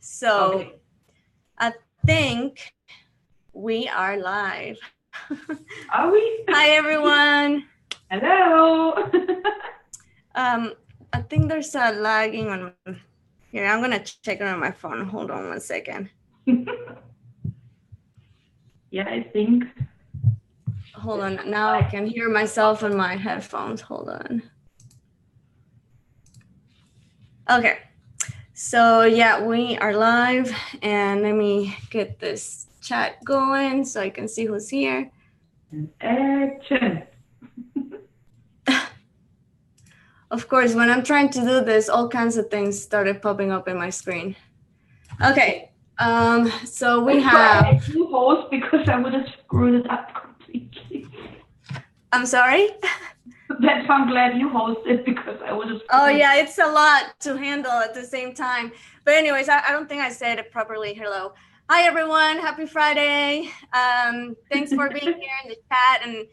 So Okay. I think we are live. Are we? Hi, everyone. Hello. I think there's a lagging on here. I'm gonna check it on my phone. Hold on 1 second. Yeah, I think. Hold on. Now I can hear myself in my headphones. Hold on. Okay. So yeah, we are live, and let me get this chat going so I can see who's here. Action. Of course, when I'm trying to do this, all kinds of things started popping up in my screen. Okay. So we have. You host because I would have screwed it up completely. I'm sorry? That's why I'm glad you hosted because I would have. Oh yeah, it's a lot to handle at the same time. But anyways, I don't think I said it properly. Hello. Hi everyone, happy Friday. Thanks for being here in the chat and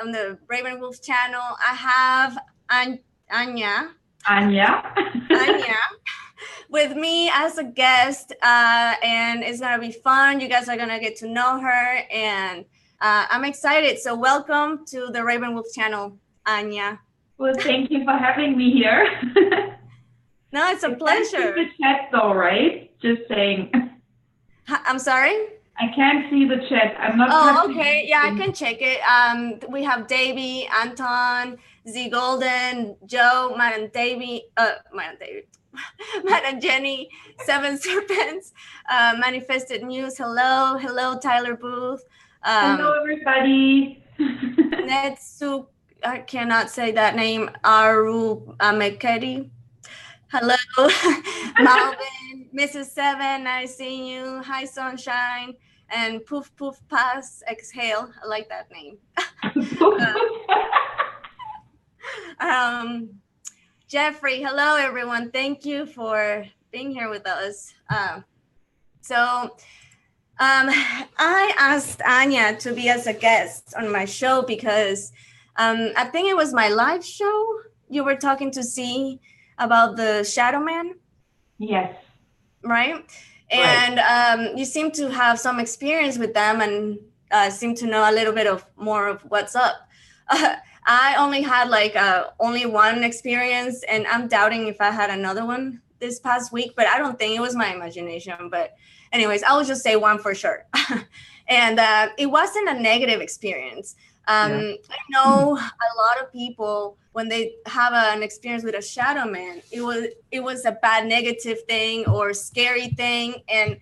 on the Raven Wolf channel. I have Anya with me as a guest, and it's gonna be fun. You guys are gonna get to know her, and I'm excited. So welcome to the Raven Wolf channel, Anya. Well, thank you for having me here. No, it's a pleasure. The chat though, right? Just saying. I'm sorry? I can't see the chat. I'm not. Oh, okay. Yeah, I can check it. We have Davey, Anton, Z Golden, Joe, Matt and Jenny, Seven Serpents, Manifested Muse. Hello, Tyler Booth. Hello, everybody. Netsu, I cannot say that name. Aru Amekedi. Hello, Malvin, Mrs. Seven, nice seeing you. Hi, Sunshine, and Poof Poof Pass Exhale. I like that name. Jeffrey, hello, everyone. Thank you for being here with us. I asked Anya to be as a guest on my show because I think it was my live show. You were talking to C about the Shadowmen. Yes. Right? And you seem to have some experience with them and seem to know a little bit more of what's up. I only had only one experience, and I'm doubting if I had another one this past week, but I don't think it was my imagination. But anyways, I will just say one for sure. And it wasn't a negative experience. I know a lot of people, when they have an experience with a shadow man, it was a bad negative thing or scary thing, and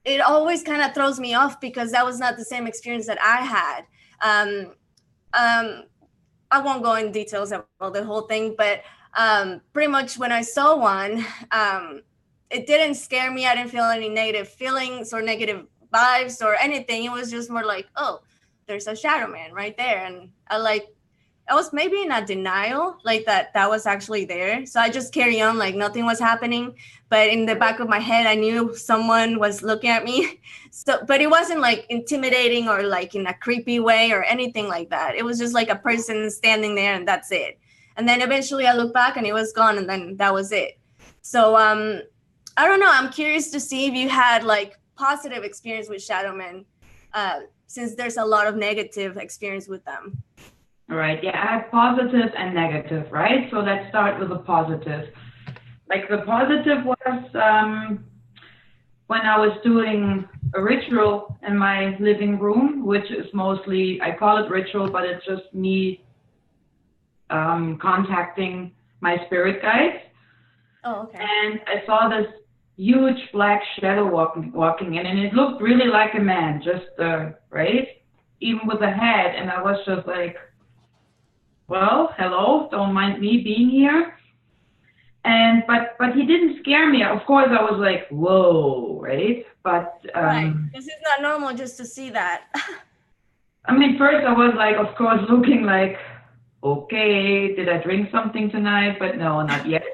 it always kind of throws me off because that was not the same experience that I had. I won't go in details about the whole thing, but pretty much when I saw one, it didn't scare me. I didn't feel any negative feelings or negative vibes or anything. It was just more like, oh, there's a shadow man right there. And I was maybe in a denial, like that was actually there. So I just carry on like nothing was happening. But in the back of my head, I knew someone was looking at me. So, but it wasn't like intimidating or like in a creepy way or anything like that. It was just like a person standing there and that's it. And then eventually I looked back and it was gone, and then that was it. So I don't know. I'm curious to see if you had like positive experience with Shadowmen, since there's a lot of negative experience with them. Right. Yeah, I have positive and negative, right? So let's start with the positive. Like the positive was when I was doing a ritual in my living room, which is mostly, I call it ritual, but it's just me contacting my spirit guides. Oh, okay. And I saw this huge black shadow walking in, and it looked really like a man, just right, even with a head. And I was just like, well, hello, don't mind me being here. And but he didn't scare me. Of course, I was like, whoa, right? But right, because it's not normal just to see that. I mean, first I was like, of course, looking like, okay, did I drink something tonight? But no, not yet.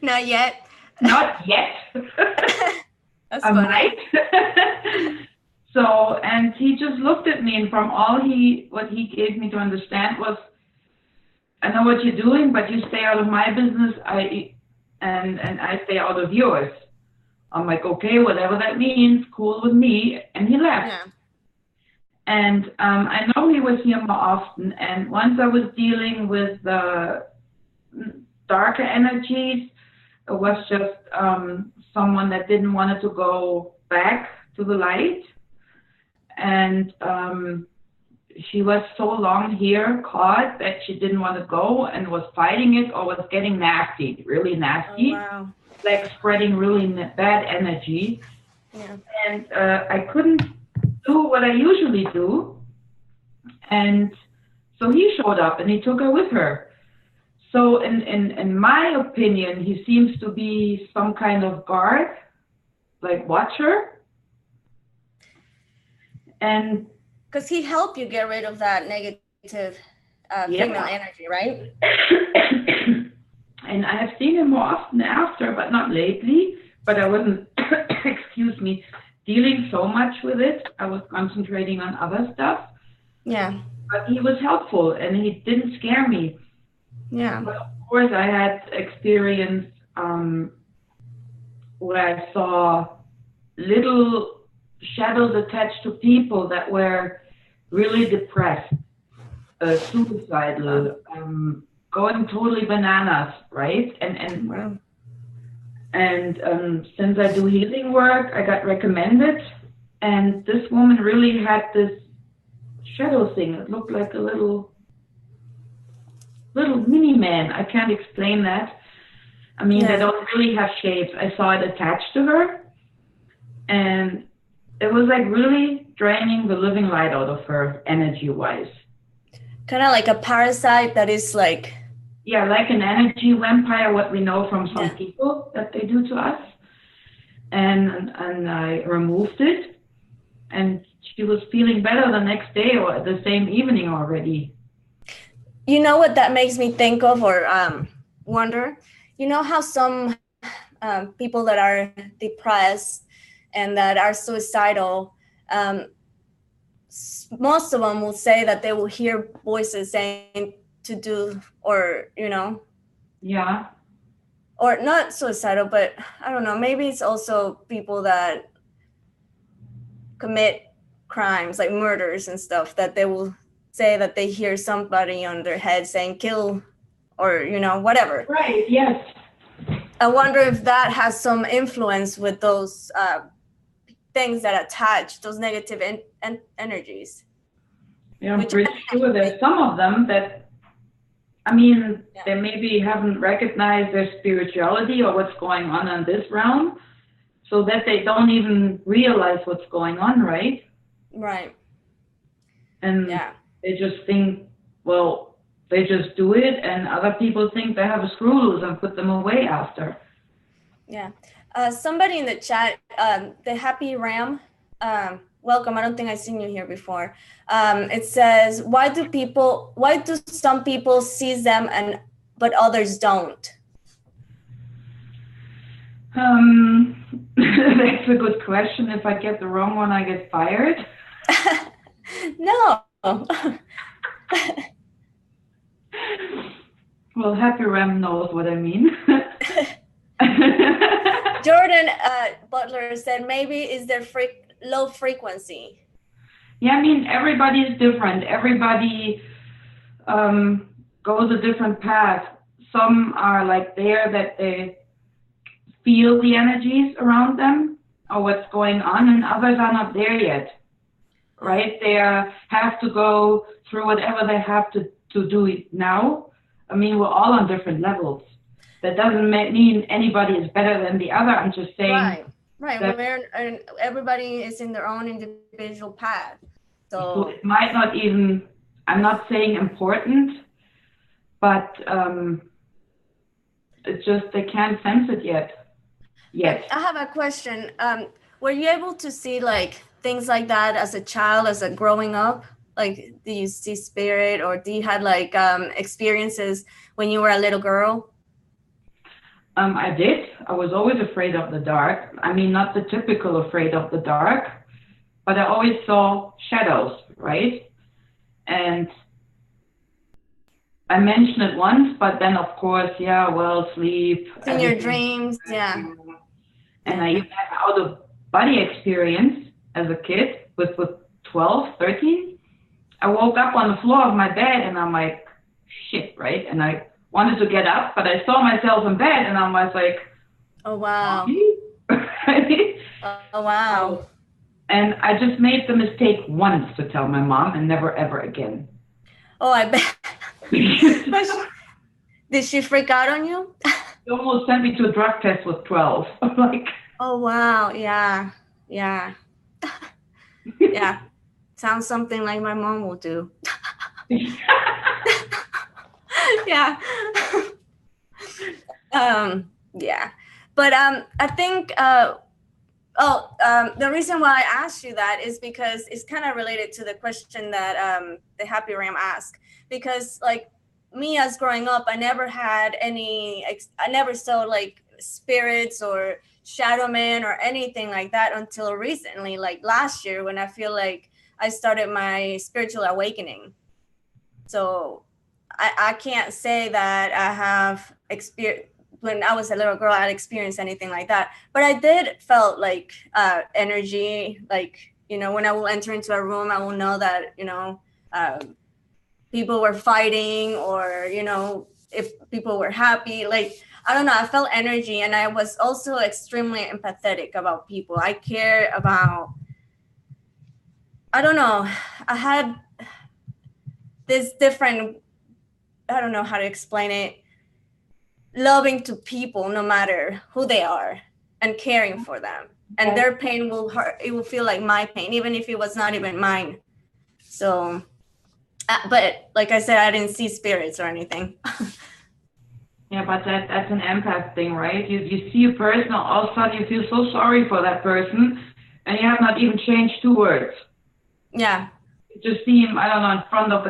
Not yet. Not yet. That's funny. Might. So, and he just looked at me, and from what he gave me to understand was, I know what you're doing, but you stay out of my business. and I stay out of yours. I'm like, okay, whatever that means, cool with me. And he left. Yeah. And I know he was here more often. And once I was dealing with the darker energies, it was just someone that didn't want to go back to the light. And she was so long here caught that she didn't want to go and was fighting it or was getting nasty, really nasty. Oh, wow. Like spreading really bad energy. Yeah. And I couldn't do what I usually do. And so he showed up and he took her with her. So in my opinion, he seems to be some kind of guard, like watcher. And because he helped you get rid of that negative female energy, right? And I have seen him more often after, but not lately. But I wasn't, excuse me, dealing so much with it. I was concentrating on other stuff. Yeah. But he was helpful and he didn't scare me. Yeah. But of course, I had experience where I saw little shadows attached to people that were really depressed, suicidal, going totally bananas, right? Wow. And since I do healing work, I got recommended, and this woman really had this shadow thing. It looked like a little mini man. I can't explain that. I mean, they don't really have shapes. I saw it attached to her, and it was like really draining the living light out of her energy-wise. Kind of like a parasite that is like... Yeah, like an energy vampire, what we know from some people that they do to us. And I removed it, and she was feeling better the next day or the same evening already. You know what that makes me think of or wonder? You know how some people that are depressed and that are suicidal, most of them will say that they will hear voices saying to do, or, you know. Yeah. Or not suicidal, but I don't know, maybe it's also people that commit crimes like murders and stuff, that they will say that they hear somebody on their head saying kill, or, you know, whatever. Right, yes. I wonder if that has some influence with those things that attach those negative energies. Yeah, I'm pretty sure there's some of them that, I mean, they maybe haven't recognized their spirituality or what's going on in this realm, so that they don't even realize what's going on, right? Right. And they just think, well, they just do it, and other people think they have a screw loose and put them away after. Yeah. Somebody in the chat, the Happy Ram, welcome. I don't think I've seen you here before. It says, why do some people see them but others don't? That's a good question. If I get the wrong one, I get fired. No. Well, Happy Ram knows what I mean. Jordan Butler said, maybe is there low frequency? Yeah, I mean, everybody is different. Everybody goes a different path. Some are like there that they feel the energies around them or what's going on, and others are not there yet, right? They have to go through whatever they have to do it now. I mean, we're all on different levels. That doesn't mean anybody is better than the other. I'm just saying. Right. And everybody is in their own individual path. So it might not even, I'm not saying important, but it's just they can't sense it yet. Yes. I have a question. Were you able to see like things like that as a child, as a growing up? Like, do you see spirit, or do you had like experiences when you were a little girl? I did. I was always afraid of the dark. I mean, not the typical afraid of the dark, but I always saw shadows, right? And I mentioned it once, but then of course, yeah, well, sleep, It's in your everything. dreams. Yeah. And Yeah. I even had out of body experience as a kid with 12, 13. I woke up on the floor of my bed and I'm like, shit, right? And I wanted to get up, but I saw myself in bed and I was like, Oh, wow. mommy? Oh, wow. So, and I just made the mistake once to tell my mom and never ever again. Oh, I bet. But did she freak out on you? She almost sent me to a drug test with 12. I'm like, Oh, wow. Yeah. Yeah. Yeah. Sounds something like my mom will do. Yeah. Yeah. But I think the reason why I asked you that is because it's kind of related to the question that the Happy Ram asked. Because like me as growing up, I never had any, I never saw like spirits or shadow man or anything like that until recently, like last year when I feel like I started my spiritual awakening. So I can't say that I have experience when I was a little girl, I had experienced anything like that. But I did felt like energy, like, you know, when I will enter into a room, I will know that, you know, people were fighting or, you know, if people were happy, like, I don't know, I felt energy. And I was also extremely empathetic about people. I care about, I don't know, I had this different, I don't know how to explain it, loving to people no matter who they are and caring for them, and their pain will hurt, it will feel like my pain even if it was not even mine. So but like I said, I didn't see spirits or anything. yeah, but that's an empath thing, right? You see a person, all of a sudden you feel so sorry for that person, and you have not even changed two words. Yeah. You just see him, I don't know, in front of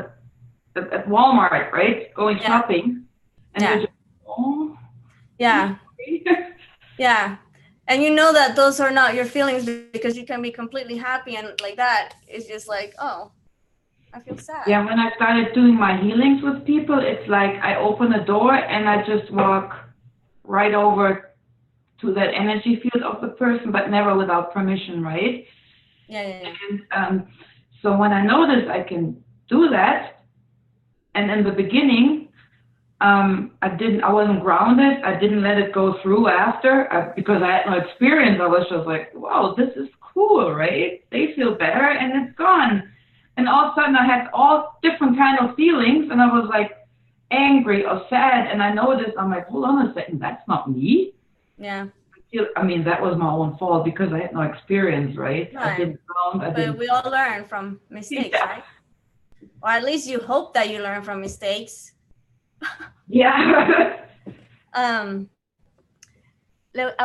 at Walmart, right? Going Yeah. shopping, and Yeah. you're just, oh, Yeah. Yeah. And you know that those are not your feelings because you can be completely happy, and like that it's just like, oh, I feel sad. Yeah, when I started doing my healings with people, it's like I open a door and I just walk right over to that energy field of the person, but never without permission, right? Yeah. Yeah. Yeah. And so when I noticed I can do that, and in the beginning, I wasn't grounded. I didn't let it go through after because I had no experience. I was just like, wow, this is cool, right? They feel better and it's gone. And all of a sudden I had all different kind of feelings and I was like angry or sad. And I noticed, I'm like, hold on a second, that's not me. Yeah. I mean, that was my own fault because I had no experience, right? I didn't ground. But we all learn from mistakes, Yeah. right? Or at least you hope that you learn from mistakes. Yeah. I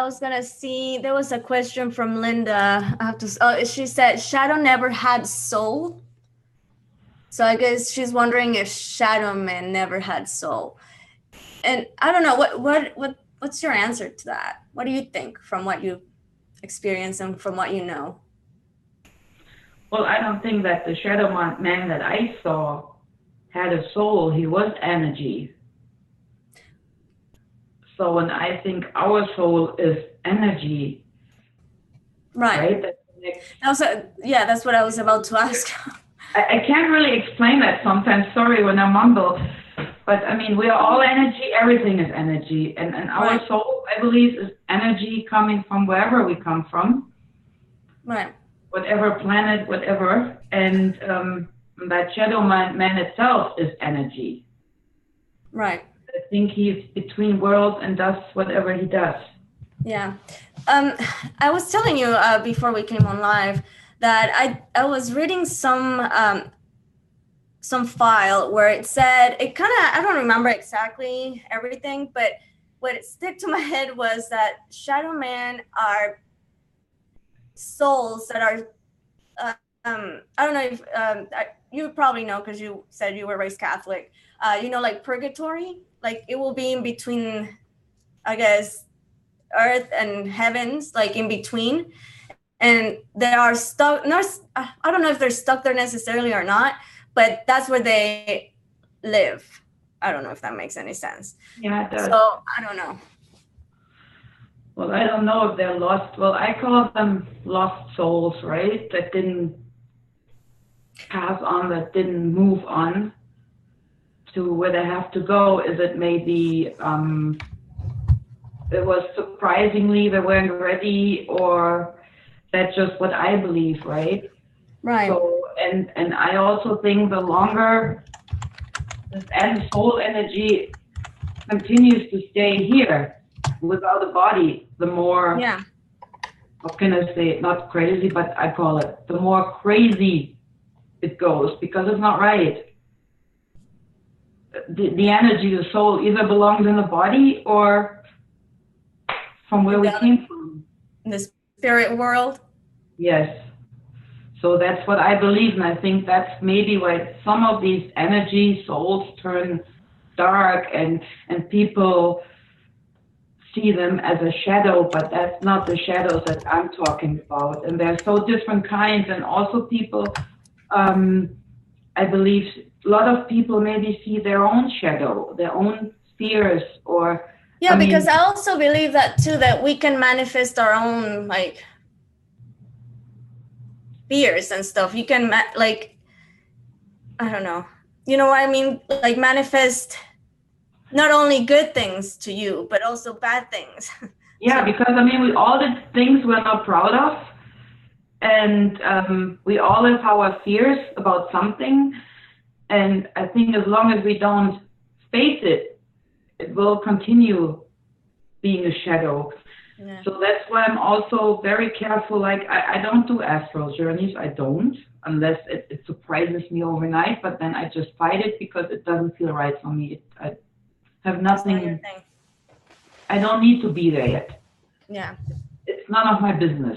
was gonna see, there was a question from Linda. I have to, oh, she said shadow never had soul. So I guess she's wondering if Shadowmen never had soul. And I don't know, what's your answer to that? What do you think from what you experience and from what you know? Well, I don't think that the shadow man that I saw had a soul. He was energy. So when I think our soul is energy, Right? Yeah, that's what I was about to ask. I can't really explain that sometimes. Sorry when I mumble. But I mean, we are all energy. Everything is energy. And our Right. soul, I believe, is energy coming from wherever we come from. Right. Whatever planet, whatever. And that shadow man itself is energy. Right. I think he's between worlds and does whatever he does. Yeah. I was telling you before we came on live that I was reading some file where it said, it kind of, I don't remember exactly everything, but what it stuck to my head was that shadow men are souls that are I don't know if you probably know because you said you were raised Catholic, you know, like purgatory, like it will be in between, I guess, earth and heavens, like in between, and they are stuck, not, I don't know if they're stuck there necessarily or not, but that's where they live. I don't know if that makes any sense. Yeah, it So does. I don't know. Well, I don't know if they're lost. Well, I call them lost souls, right? That didn't pass on, that didn't move on to where they have to go. Is it maybe it was surprisingly they weren't ready, or that's just what I believe, right? Right. So, and I also think the longer this soul energy continues to stay here without a body, the more, Yeah. how can I say it, not crazy, but I call it, the more crazy it goes, because it's not right. The energy, the soul, either belongs in the body or from where In we the came from. in the spirit world. Yes. So that's what I believe, and I think that's maybe why some of these energy souls turn dark, and people see them as a shadow, but that's not the shadows that I'm talking about. And they're so different kinds, and also people, um, I believe, a lot of people maybe see their own shadow, their own fears, or Yeah, I because mean, I also believe that too, that we can manifest our own like fears and stuff. You can like, I don't know. You know what I mean? Like manifest not only good things to you, but also bad things to yeah, you. because I mean, we all did things we're not proud of, and we all have our fears about something. And I think as long as we don't face it, it will continue being a shadow. Yeah. So that's why I'm also very careful. Like, I don't do astral journeys. I don't, unless it surprises me overnight. But then I just fight it because it doesn't feel right for me. I have It's not your nothing. thing. I don't need to be there yet. Yeah. It's none of my business.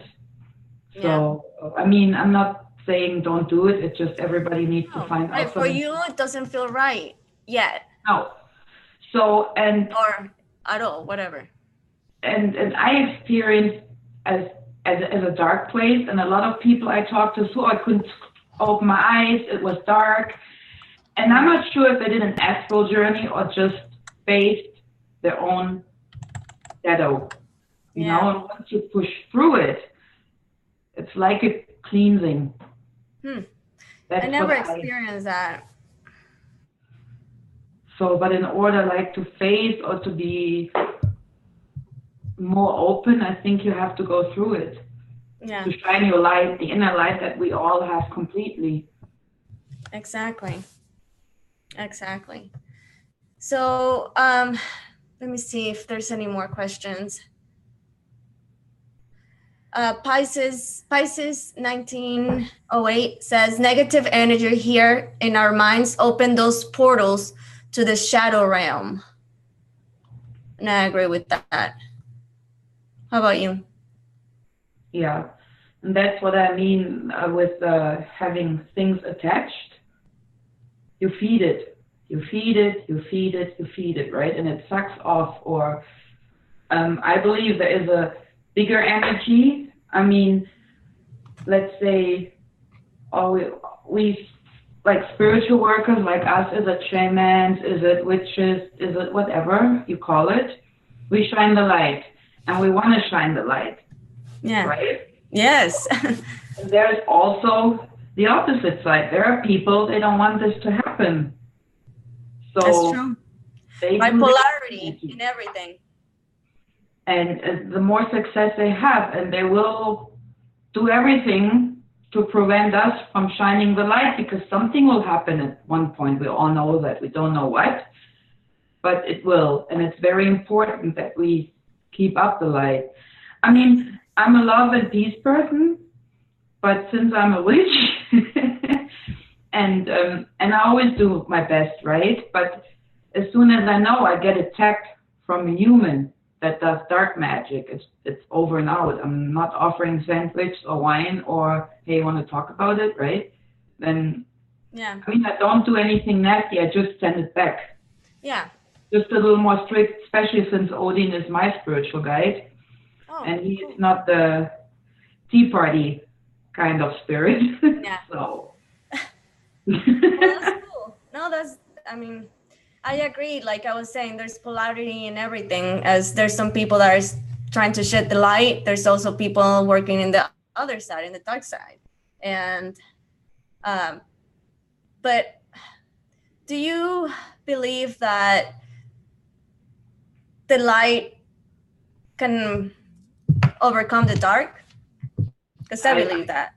Yeah. So I mean, I'm not saying don't do it. It's just everybody needs to Oh, find right. out for For you, themselves. it doesn't feel right yet, No. So or at all, whatever. and I experienced as as a dark place, and a lot of people I talked to, so I couldn't open my eyes. It was dark, and I'm not sure if they did an astral journey or just faced their own shadow. You know, Yeah. and once you push through it, it's like a cleansing. Hmm. I That's what never I. experienced that. So, but in order like to face or to be more open, I think you have to go through it Yeah. to shine your light, the inner light that we all have completely. Exactly. Exactly. So, let me see if there's any more questions. Pisces 1908 says negative energy here in our minds open those portals to the shadow realm. And I agree with that. How about you? Yeah, and that's what I mean with having things attached. You feed it, you feed it, you feed it, you feed it, right? And it sucks off. Or I believe there is a bigger energy. I mean, let's say, oh, we like spiritual workers like us, is it shamans, is it witches, is it whatever you call it? We shine the light, and we want to shine the light, Yeah. right? Yes. And there's also the opposite side. There are people, they don't want this to happen. That's So true. they do their Bipolarity energy. in everything. And the more success they have, and they will do everything to prevent us from shining the light, because something will happen at one point. We all know that. We don't know what, but it will. And it's very important that we keep up the light. I mean, I'm a love and peace person, but since I'm a witch, and I always do my best, right? But as soon as I know I get attacked from a human that does dark magic, it's over and out. I'm not offering sandwich or wine or hey, you want to talk about it, right? Then Yeah. I mean, I don't do anything nasty. I just send it back. Yeah. Just a little more strict, especially since Odin is my spiritual guide, Oh, and he's cool. not the tea party kind of spirit. Yeah. So. Well, that's cool. No, that's, I mean, I agree. Like I was saying, there's polarity in everything. As there's some people that are trying to shed the light, there's also people working in the other side, in the dark side. And, um, but do you believe that the light can overcome the dark? Because I believe I, that.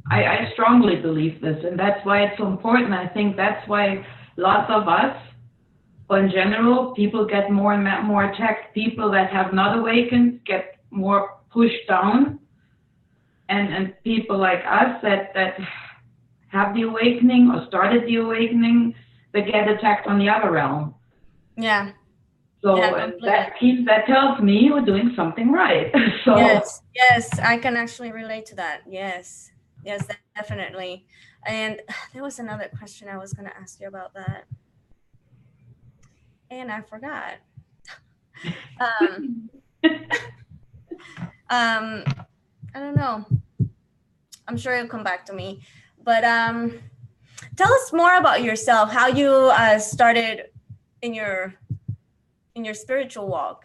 I strongly believe this, and that's why it's so important. I think that's why lots of us, or in general, people get more and more attacked. People that have not awakened get more pushed down, and people like us that have the awakening or started the awakening, they get attacked on the other realm. Yeah. Yeah, So and completely. that tells me we're doing something right. So Yes, yes, I can actually relate to that. Yes, yes, definitely. And there was another question I was going to ask you about that, and I forgot. Um, um, I don't know. I'm sure it'll come back to me. But tell us more about yourself. How you started in your spiritual walk.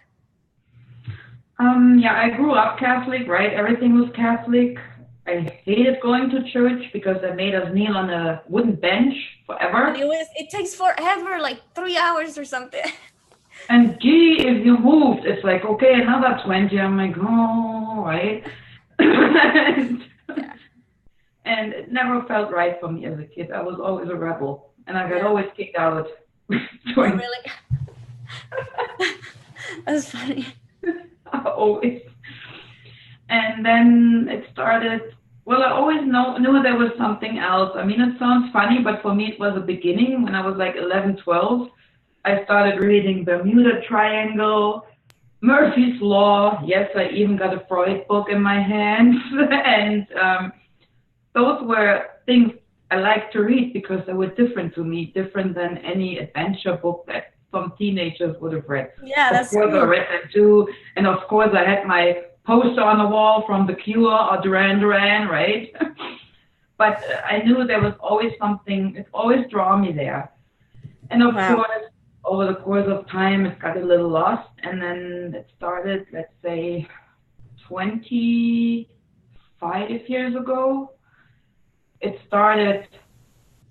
yeah, I grew up Catholic, right? Everything was Catholic. I hated going to church because they made us kneel on a wooden bench And forever. it takes forever, like 3 hours or something. And gee, if you moved, it's like, okay, another 20. I'm like, oh, right. and, Yeah. and it never felt right for me as a kid. I was always a rebel, and I got Yeah. always kicked out. Oh, During really? That's funny. always. And then it started. Well, I always knew there was something else. I mean, it sounds funny, but for me, it was a beginning. When I was like 11, 12, I started reading Bermuda Triangle, Murphy's Law. Yes, I even got a Freud book in my hands. and those were things I liked to read because they were different to me, different than any adventure book that some teenagers would have read. Yeah, Of that's course, I cool. read that too. And of course, I had my poster on the wall from The Cure or Duran Duran, right? but I knew there was always something, it always drew me there. And of Wow. course, over the course of time, it got a little lost. And then it started, let's say, 25 years ago. It started,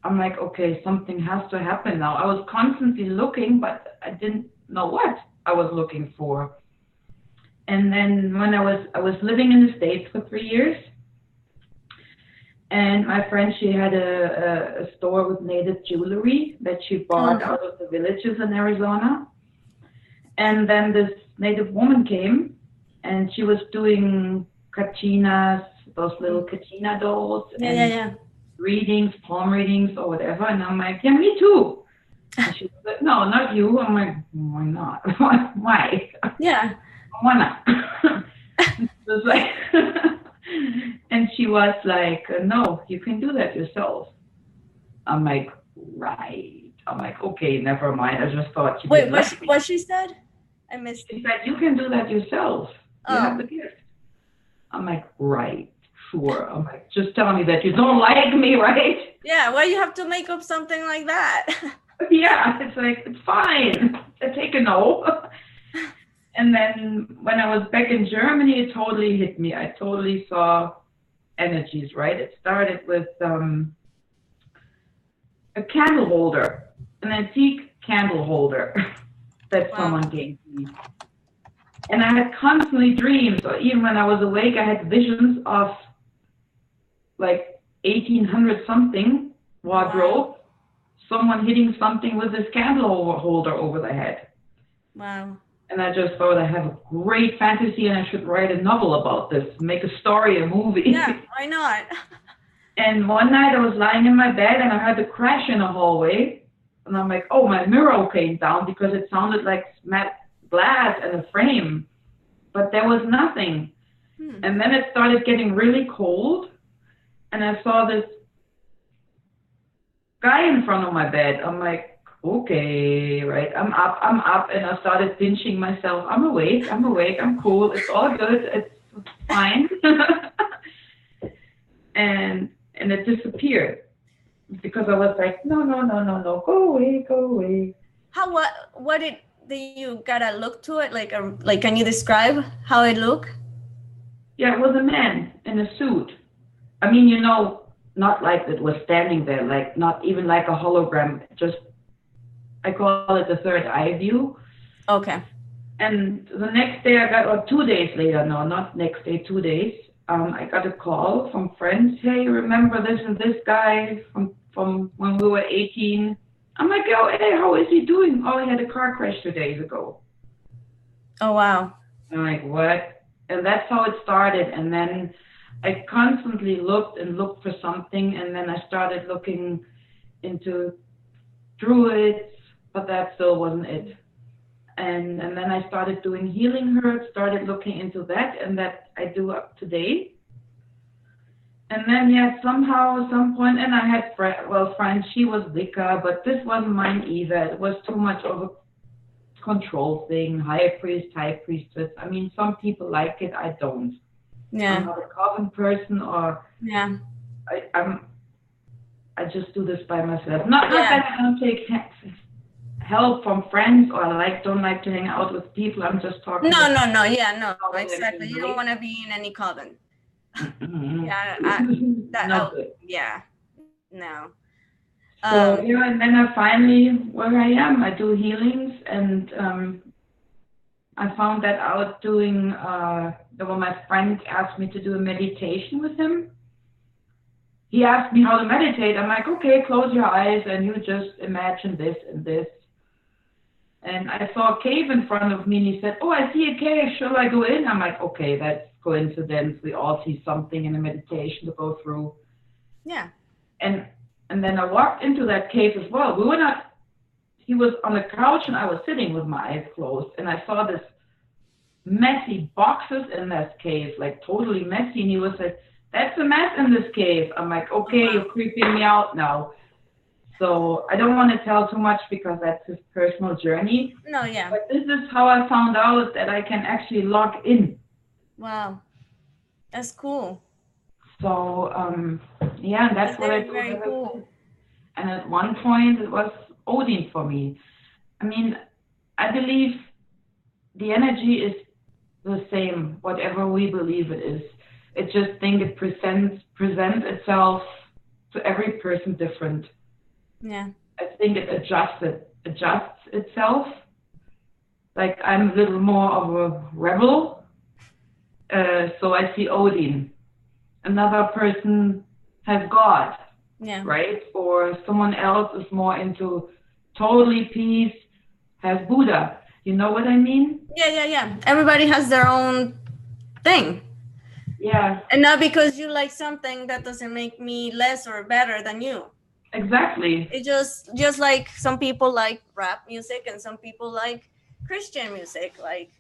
I'm like, okay, something has to happen now. I was constantly looking, but I didn't know what I was looking for. And then when I was living in the States for 3 years, and my friend, she had a store with native jewelry that she bought Oh, out of the villages in Arizona. And then this native woman came, and she was doing kachinas, those little kachina dolls, yeah, yeah, and yeah. readings, palm readings, or whatever. And I'm like, yeah, me too. And she was like, no, not you. I'm like, why not? Why? Yeah. Why not? And she was like, and she was like, no, you can do that yourself. I'm like, right. I'm like, okay, never mind. I just thought she Wait, didn't like me. what she said? I missed. She said, you can do that yourself. You have Oh, the gift. I'm like, right, sure. I'm like, just tell me that you don't like me, right? yeah. Why you have to make up something like that? Yeah, it's like, it's fine. I take a no. And then when I was back in Germany, it totally hit me. I totally saw energies, right? It started with a candle holder, an antique candle holder that Wow. someone gave me. And I had constantly dreams, or even when I was awake, I had visions of like 1800 something Wow. wardrobe, someone hitting something with this candle holder over the head. Wow. And I just thought I have a great fantasy and I should write a novel about this, make a story, a movie. Yeah. Why not? And one night I was lying in my bed and I heard a crash in the hallway. And I'm like, oh, my mirror came down because it sounded like smacked glass and a frame. But there was nothing. And then it started getting really cold. And I saw this guy in front of my bed. I'm like, okay, right. I'm up. And I started pinching myself. I'm awake, I'm cool. It's all good. It's fine. and it disappeared because I was like, no, go away. What did you gotta look to it? Like, can you describe how it look? Yeah, it was a man in a suit. I mean, you know, not like it was standing there, like not even like a hologram. Just I call it the third eye view. Okay. And the next day I got, or 2 days later, no, not next day, 2 days. I got a call from friends. Hey, remember this and this guy from when we were 18? I'm like, oh, hey, how is he doing? Oh, he had a car crash 2 days ago. Oh wow. I'm like, what? And that's how it started. And then I constantly looked and looked for something, and then I started looking into druids, but that still wasn't it. And then I started doing healing herbs, started looking into that, and that I do up to date. And then yeah, somehow, some point, and I had friends. She was Wicca, but this wasn't mine either. It was too much of a control thing. High priest, high priestess. I mean, some people like it. I don't. Yeah. I'm not a coven person, or Yeah. I just do this by myself. Not that I don't take help from friends, or don't like to hang out with people. I'm just talking. No. Yeah, no, exactly. You don't want to be in any coven. Yeah, no. So yeah, and then I finally, where I am, I do healings, and I found that out doing. When my friend asked me to do a meditation with him, he asked me how to meditate. I'm like, okay, close your eyes and you just imagine this and this. And I saw a cave in front of me, and he said, oh, I see a cave. Shall I go in? I'm like, okay, that's coincidence. We all see something in a meditation to go through. Yeah. And then I walked into that cave as well. We were not, he was on the couch and I was sitting with my eyes closed. And I saw this messy boxes in this cave, like totally messy. And he was like, that's a mess in this cave. I'm like, okay, you're creeping me out now. So I don't want to tell too much because that's his personal journey. No, yeah. But this is how I found out that I can actually log in. Wow. That's cool. So, yeah, and that's what I do. Very cool. And at one point, it was Odin for me. I mean, I believe the energy is the same, whatever we believe it is. I just think it presents itself to every person different. Yeah. I think it adjusts itself. Like I'm a little more of a rebel, so I see Odin. Another person has God, right? Or someone else is more into totally peace, has Buddha. You know what I mean? Yeah. Everybody has their own thing. Yeah. And not because you like something, that doesn't make me less or better than you. Exactly. It just like some people like rap music and some people like Christian music, like,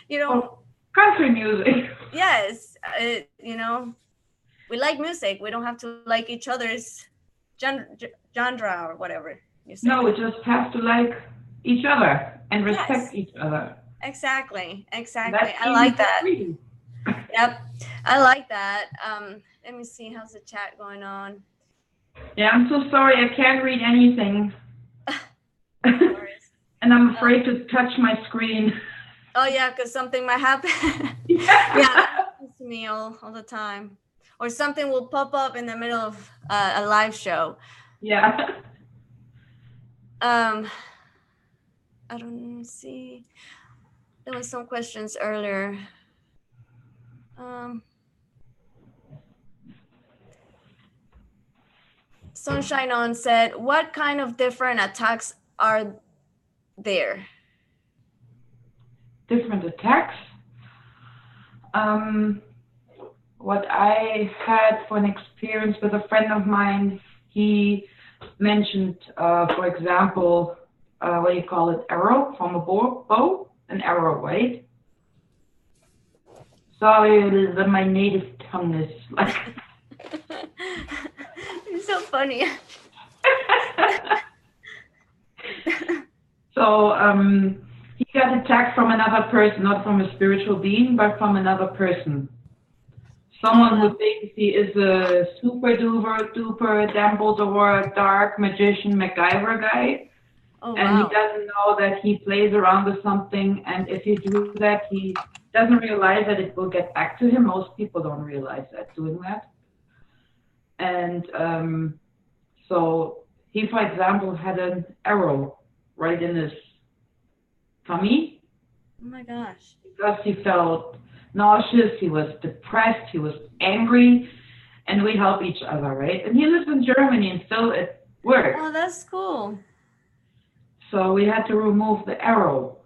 you know, country music. Yes, you know, we like music. We don't have to like each other's genre or whatever you say. No, we just have to like each other and respect each other. Exactly. I like that. Yep, I like that. Let me see, how's the chat going on? Yeah, I'm so sorry. I can't read anything. And I'm afraid to touch my screen. Oh, yeah, because something might happen. Yeah, that happens to me all the time. Or something will pop up in the middle of a live show. Yeah. I don't see. There was some questions earlier. Sunshine On said, what kind of different attacks are there? Different attacks? What I had for an experience with a friend of mine, he mentioned, for example, what do you call it, arrow from a bow? An arrow, right? Sorry, my native tongue is like... It's so funny. So he got attacked from another person, not from a spiritual being, but from another person. Someone who basically is a super duper Dumbledore, dark magician, MacGyver guy. Oh, And he wow. doesn't know that he plays around with something, and if you do that, he doesn't realize that it will get back to him. Most people don't realize that doing that. And so he, for example, had an arrow right in his tummy Oh my gosh. because he felt nauseous, he was depressed, he was angry, and we help each other, right? And he lives in Germany, and still it works. Oh, that's cool. So we had to remove the arrow.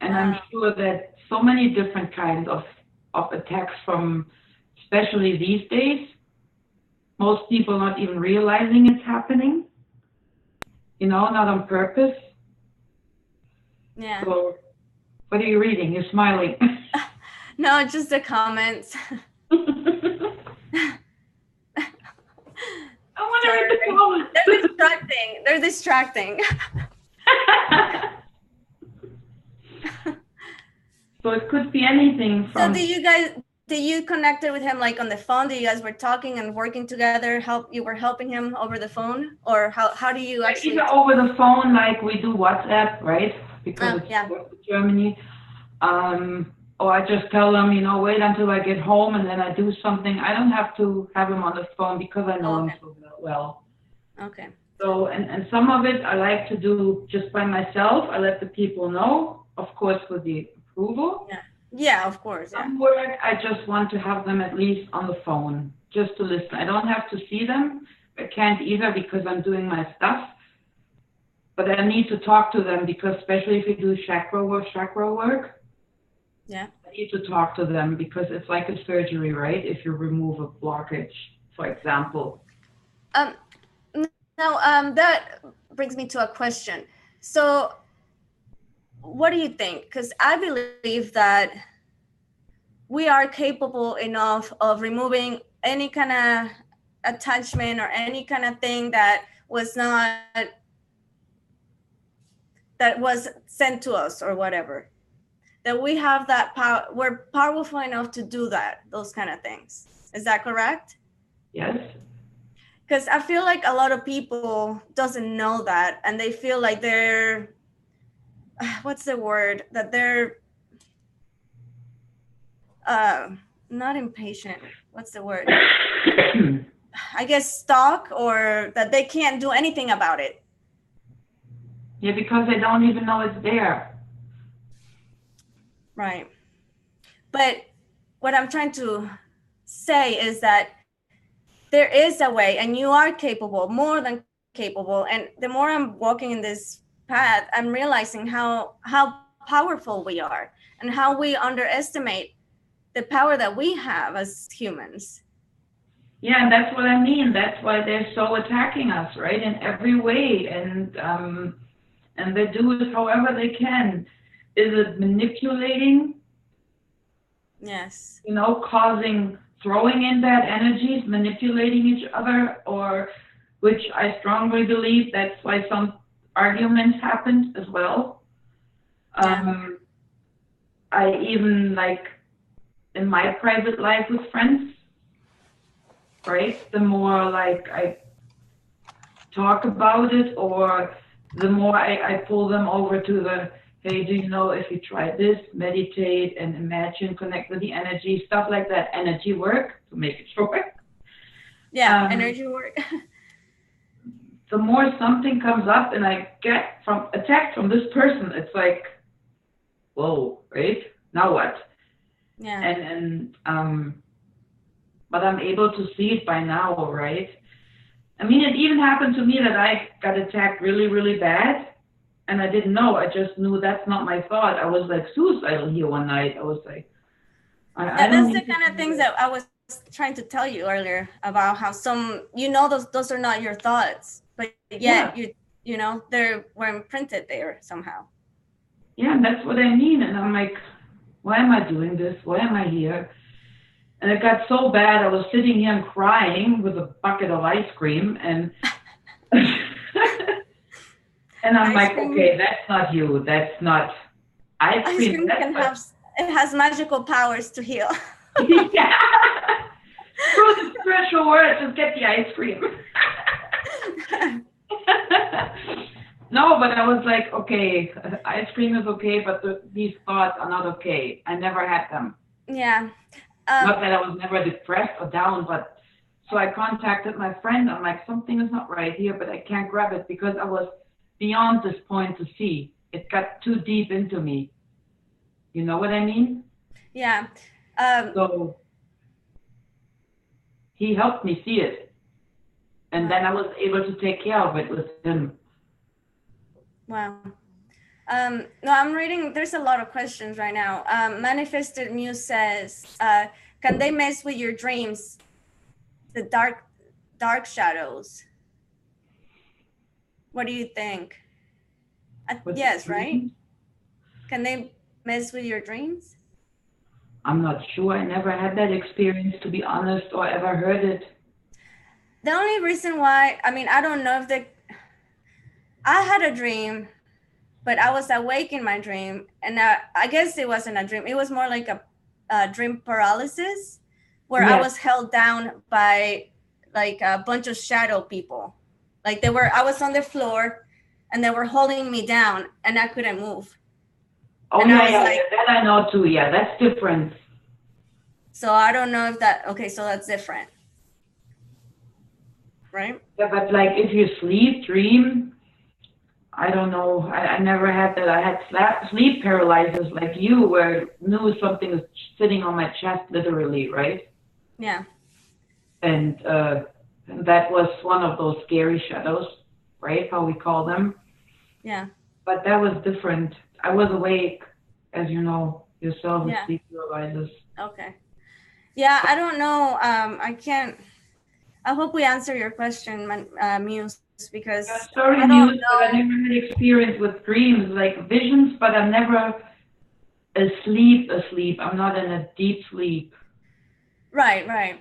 And I'm Wow. sure that so many different kinds of attacks from, especially these days, most people not even realizing it's happening, not on purpose. Yeah. So what are you reading? You're smiling. No, just the comments. I want to read Sorry. the comments. They're distracting. They're distracting. So it could be anything So from. did you connected with him like on the phone? Did you guys were talking and working together? You were helping him over the phone? Or how do you actually? Either over the phone, like we do WhatsApp, right? Because it's Yeah. Germany. Or I just tell them, wait until I get home and then I do something. I don't have to have him on the phone because I know Oh, him okay. so well. Okay. So, and some of it I like to do just by myself. I let the people know, of course, with the approval. Yeah. Yeah, of course. Yeah. Some work, I just want to have them at least on the phone, just to listen. I don't have to see them. I can't either because I'm doing my stuff. But I need to talk to them because especially if you do chakra work, Yeah. I need to talk to them because it's like a surgery, right? If you remove a blockage, for example. Um. Now, that brings me to a question. So, what do you think? Because I believe that we are capable enough of removing any kind of attachment or any kind of thing that was sent to us or whatever, that we have that power. We're powerful enough to do those kind of things. Is that correct? Yes. Because I feel like a lot of people doesn't know that, and they feel like they're what's the word, that they're not impatient, what's the word, I guess stuck, or that they can't do anything about it. Yeah, because they don't even know it's there. Right. But what I'm trying to say is that there is a way, and you are capable, more than capable. And the more I'm walking in this path, I'm realizing how powerful we are and how we underestimate the power that we have as humans. Yeah, and that's what I mean. That's why they're so attacking us, right? In every way, and they do it however they can. Is it manipulating? Yes. Throwing in bad energies, manipulating each other, or which I strongly believe that's why some arguments happened as well. Yeah. I even in my private life with friends, right? The more I talk about it, or the more I pull them over to the, hey, do you know if you try this, meditate and imagine, connect with the energy, stuff like that, energy work to make it short. Yeah, energy work. The more something comes up and I get attacked from this person, it's like, whoa, right? Now what? Yeah. But I'm able to see it by now, right? I mean, it even happened to me that I got attacked really, really bad, and I didn't know. I just knew that's not my thought. I was like suicidal here one night. I was like, I don't. That's the kind of things that I was trying to tell you earlier about how those are not your thoughts, but yet they were imprinted there somehow. Yeah, and that's what I mean. And I'm like, why am I doing this? Why am I here? And it got so bad, I was sitting here and crying with a bucket of ice cream, and and I'm like, okay, that's not you. That's not ice cream. It has magical powers to heal. Yeah. Through the spiritual world, just get the ice cream. No, but I was like, okay, ice cream is okay, but these thoughts are not okay. I never had them. Yeah. Not that I was never depressed or down, but so I contacted my friend. I'm like, something is not right here, but I can't grab it because I was beyond this point to see. It got too deep into me. You know what I mean? Yeah. So he helped me see it. And then Wow. I was able to take care of it with him. Wow. No, I'm reading. There's a lot of questions right now. Manifested Muse says, "Can they mess with your dreams? The dark shadows. What do you think?" With the Yes, right? dreams, Can they mess with your dreams? I'm not sure. I never had that experience, to be honest, or ever heard it. The only reason why, I mean, I don't know if I had a dream, but I was awake in my dream, and I guess it wasn't a dream. It was more like a dream paralysis, where I Yes. was held down by like a bunch of shadow people. Like I was on the floor, and they were holding me down, and I couldn't move. Oh, And I yeah, was yeah, like, yeah. That I know too. Yeah, that's different. so I don't know if that. Okay, so that's different, right? Yeah, but like if you sleep, dream, I don't know. I never had that. I had sleep paralysis like you, where I knew something was sitting on my chest, literally, right? Yeah, And that was one of those scary shadows, right? How we call them. yeah, But that was different. I was awake, as you know yourself with yeah. sleep paralysis. Okay. Yeah, I don't know. I can't. I hope we answer your question, Muse, Yeah, because sorry, I don't Muse, but I know. never had experience with dreams, like visions, but I'm never asleep. I'm not in a deep sleep. Right, right.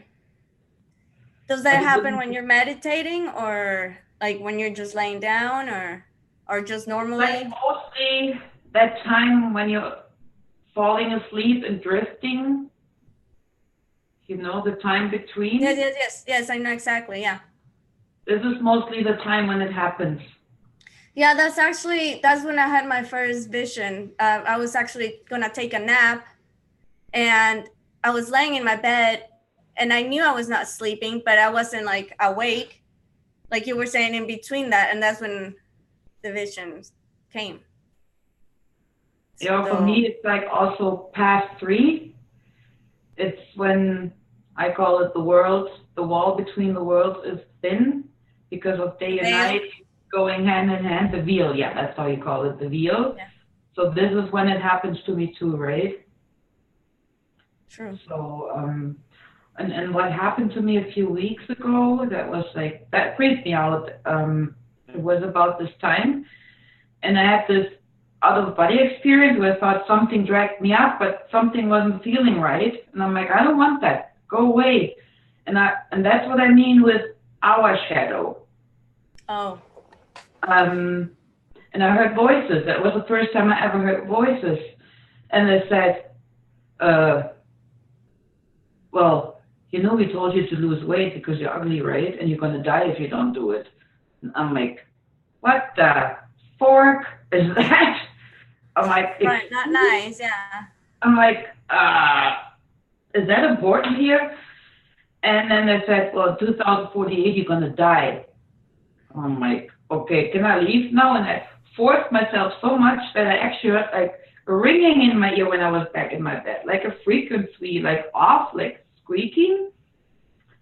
Does that Like it happen wouldn't when you're meditating, or like when you're just laying down, or just like normally? mostly that time when you're falling asleep and drifting, the time Yes, between. yes, yes, yes. I know exactly. Yeah, This is mostly the time when it happens. yeah. That's when I had my first vision. I was actually gonna take a nap, and I was laying in my bed, and I knew I was not sleeping, but I wasn't like awake, like you were saying in between that, and that's when the visions came. For So me, it's like also past three. It's when I call it the wall between the worlds is thin because of the day and veil. night going hand in hand. The veil, yeah, that's how you call it, the veil. Yeah, So this is when it happens to me too, right? true. So, and what happened to me a few weeks ago, that was like, that freaked me out. It was about this time, and I had this out of body experience where I thought something dragged me up, but something wasn't feeling right, and I'm like, I don't want that. Go away. And that's what I mean with our shadow. Oh, Um, and I heard voices. That was the first time I ever heard voices, and they said, uh, "Well, we told you to lose weight because you're ugly, right? And you're gonna die if you don't do it." And I'm like, "What the fork is that?" I'm like, right. Not "Excuse?" nice. Yeah. I'm like, "Is that important here?" And then they said, "Well, 2048, you're gonna die." I'm like, "Okay, can I leave now?" And I forced myself so much that I actually heard like a ringing in my ear when I was back in my bed, like a frequency, like off, like squeaking.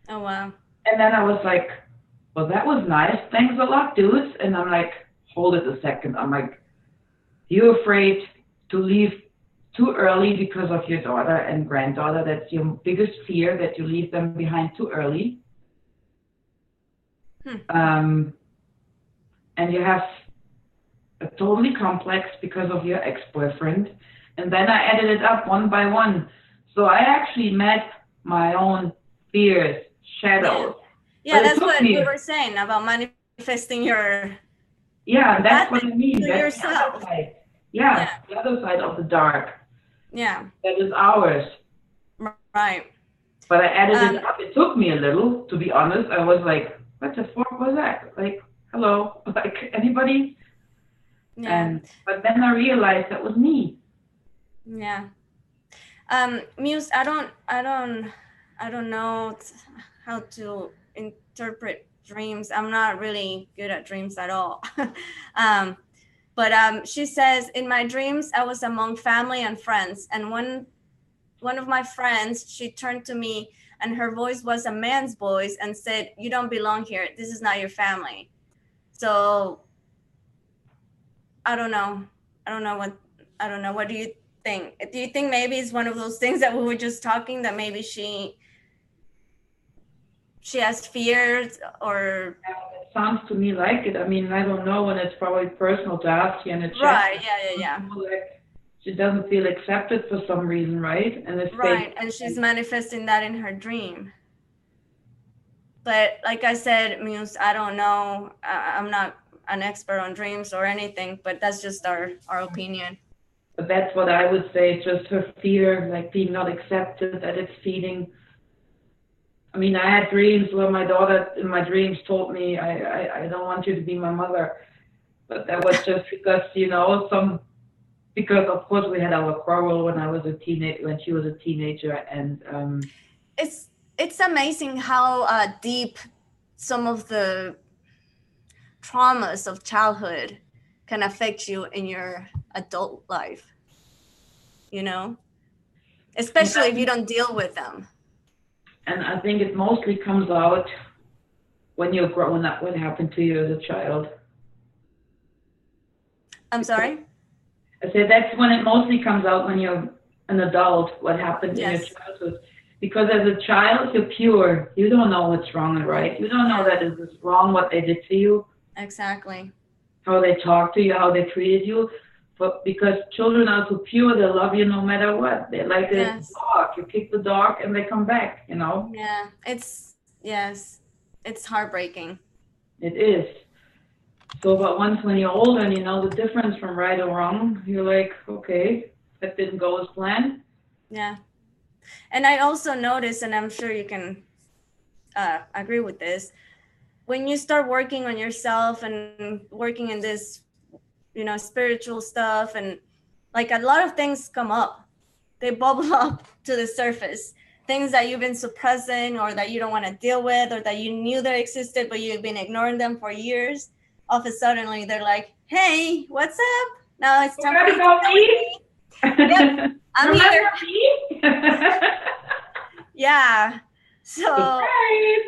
Oh wow. And then I was like, "Well, that was nice. Thanks a lot, dudes." And I'm like, "Hold it a second." I'm like, "You afraid to leave too early because of your daughter and granddaughter? That's your biggest fear, that you leave them behind too early. Hmm. Um, and you have a totally complex because of your ex-boyfriend." And then I added it up one by one. So I actually met my own fears, Yeah. shadows. Yeah. But it That's took what we me, were saying about manifesting yeah, that that's what I mean. to That's the other yourself. side. Yeah, Yeah. the other side of the dark. Yeah. That is ours. Right. But I added it Um. up. It took me a little, to be honest. I was like, what the fuck was that? Like, hello? Like, anybody? Yeah. But then I realized that was me. Yeah. Muse, I don't know how to interpret dreams. I'm not really good at dreams at all. But she says, in my dreams, I was among family and friends, and one of my friends, she turned to me, and her voice was a man's voice, and said, "You don't belong here. This is not your family." So I don't know. I don't know what I don't know. What do you think? Do you think maybe it's one of those things that we were just talking, that maybe she has fears, or It sounds to me like it. I mean, I don't know, and it's probably personal to ask you in a chat. right? Yeah. Like she doesn't feel accepted for some reason, right? And if they, Right, and she's manifesting that in her dream. But like I said, Muse, I don't know. I'm not an expert on dreams or anything, but that's just our opinion. but that's what I would say. Just her fear, like being not accepted, that it's feeding. I mean, I had dreams where my daughter in my dreams told me, I don't want you to be my mother. But that was just because, because of course we had our quarrel when I was a teenager, when she was a teenager, and It's it's amazing how deep some of the traumas of childhood can affect you in your adult life, you know, especially if you don't deal with them. and I think it mostly comes out when you're growing up. What happened to you as a child? I'm sorry? I said that's when it mostly comes out when you're an adult. What happened in your Yes. childhood? Because as a child, you're pure. You don't know what's wrong and right. You don't know Yeah, that it was wrong what they did to you, exactly. how they talked to you, how they treated you. But because children are so pure, they love you no matter what. They're like a Yes. dog. You kick the dog and they come back. Yeah. Yes. It's heartbreaking. It is. So, but once when you're older and you know the difference from right or wrong, you're like, okay, that didn't go as planned. Yeah. And I also notice, and I'm sure you can agree with this, when you start working on yourself and working in this, spiritual stuff, and like a lot of things come up, they bubble up to the surface. Things that you've been suppressing, or that you don't want to deal with, or that you knew they existed, but you've been ignoring them for years. All of a sudden, they're like, "Hey, what's up? Now it's time for Forgot you to about deal with me? me." Yep, I'm here. Remember me? Yeah. So, Surprise!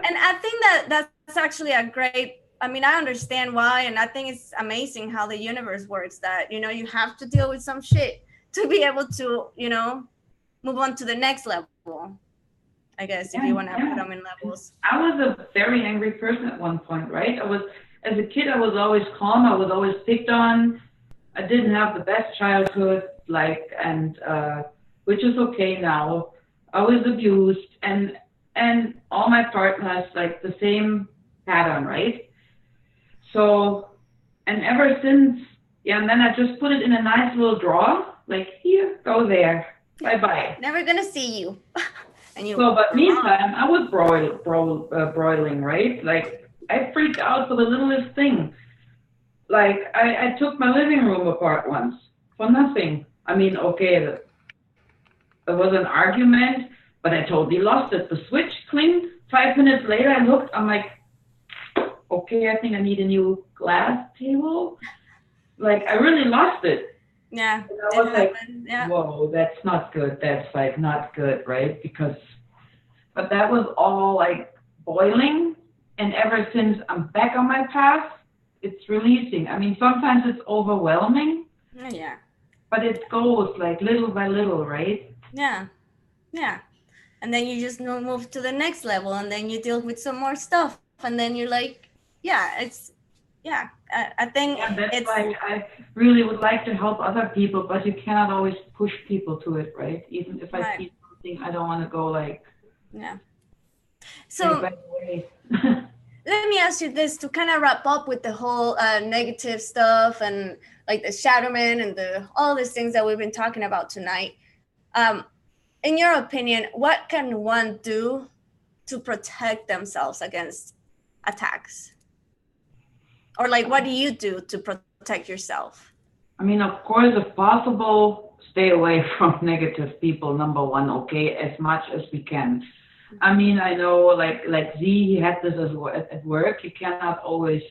and I think that that's actually a great, I mean, I understand why, and I think it's amazing how the universe works, that you have to deal with some shit to be able to move on to the next level, I guess, if you Yeah, want to put yeah. them in levels. I was a very angry person at one point, right? As a kid, I was always calm. I was always picked on. I didn't have the best childhood, which is okay now. I was abused, and all my partners like the same pattern, right? So, and ever since, yeah, and then I just put it in a nice little drawer, like here, go there, bye bye. Never gonna see you. And you So, but run. meantime, I was broiling, right? Like I freaked out for the littlest thing. Like I took my living room apart once for nothing. I mean, okay, there was an argument, but I totally lost it. The switch clinged. 5 minutes later, I looked. I'm like, okay, I think I need a new glass table. Like I really lost it. Yeah, And I it was like, happened. Yeah. whoa, that's not good. That's like not good, right? But that was all like boiling. And ever since I'm back on my path, it's releasing. I mean, sometimes it's overwhelming, Yeah. but it goes like little by little, right? Yeah. Yeah. And then you just move to the next level, and then you deal with some more stuff, and then you're like, yeah, I think Yeah, that's it's like I really would like to help other people, but you cannot always push people to it, right? Even if I right. see something, I don't want to go like, Yeah. hey, So by the way. let me ask you this to kind of wrap up with the whole negative stuff, and like the Shadowmen and all these things that we've been talking about tonight. In your opinion, what can one do to protect themselves against attacks? Or like, what do you do to protect protect yourself? I mean, of course, if possible, stay away from negative people, number one, okay, as much as we can. I mean, I know, like Z, he had this at work. You cannot always,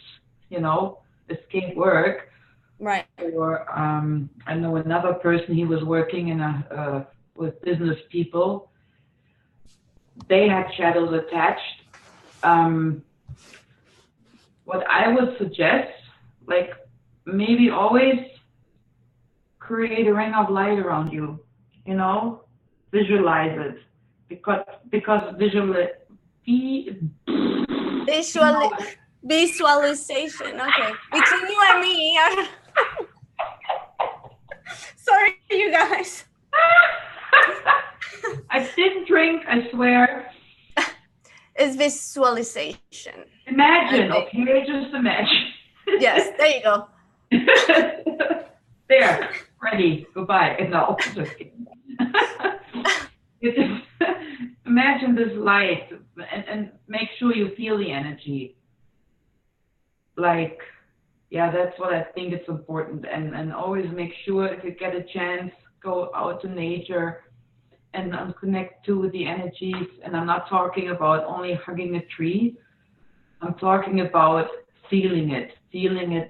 escape work. Right. Or I know another person. He was working with business people. They had shadows attached. What I would suggest, like maybe always create a ring of light around you. Visualize it because be Visual visualization. Okay, between you and me. Sorry, you guys. I didn't drink, I swear. It's visualization. Imagine, okay? Just imagine. Yes, there you go. There, ready, goodbye. No, just kidding. Imagine this light and make sure you feel the energy. Like, yeah, that's what I think it's important. And always make sure if you get a chance, go out to nature and connect to with the energies. And I'm not talking about only hugging a tree. I'm talking about feeling it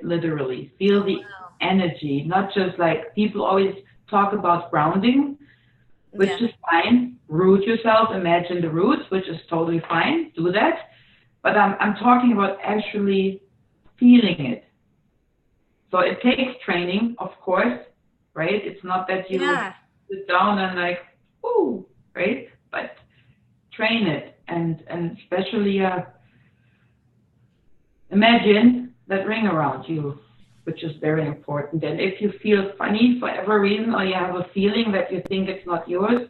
literally. Feel the energy, not just like people always talk about grounding, which is fine. Root yourself, imagine the roots, which is totally fine. Do that. But I'm talking about actually feeling it. So it takes training, of course, right? It's not that you sit down and like, ooh, right? But train it and especially imagine that ring around you, which is very important. And if you feel funny for every reason or you have a feeling that you think it's not yours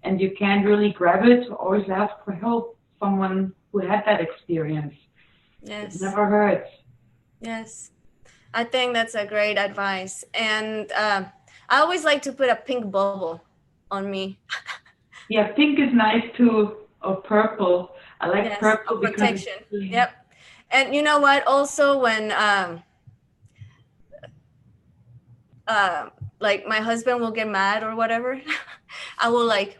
and you can't really grab it, always ask for help. Someone who had that experience. Yes. It never hurts. Yes. I think that's a great advice. And I always like to put a pink bubble on me. Yeah, pink is nice too, or purple. I like purple because protection. Yep. And you know what? Also, when like my husband will get mad or whatever, I will like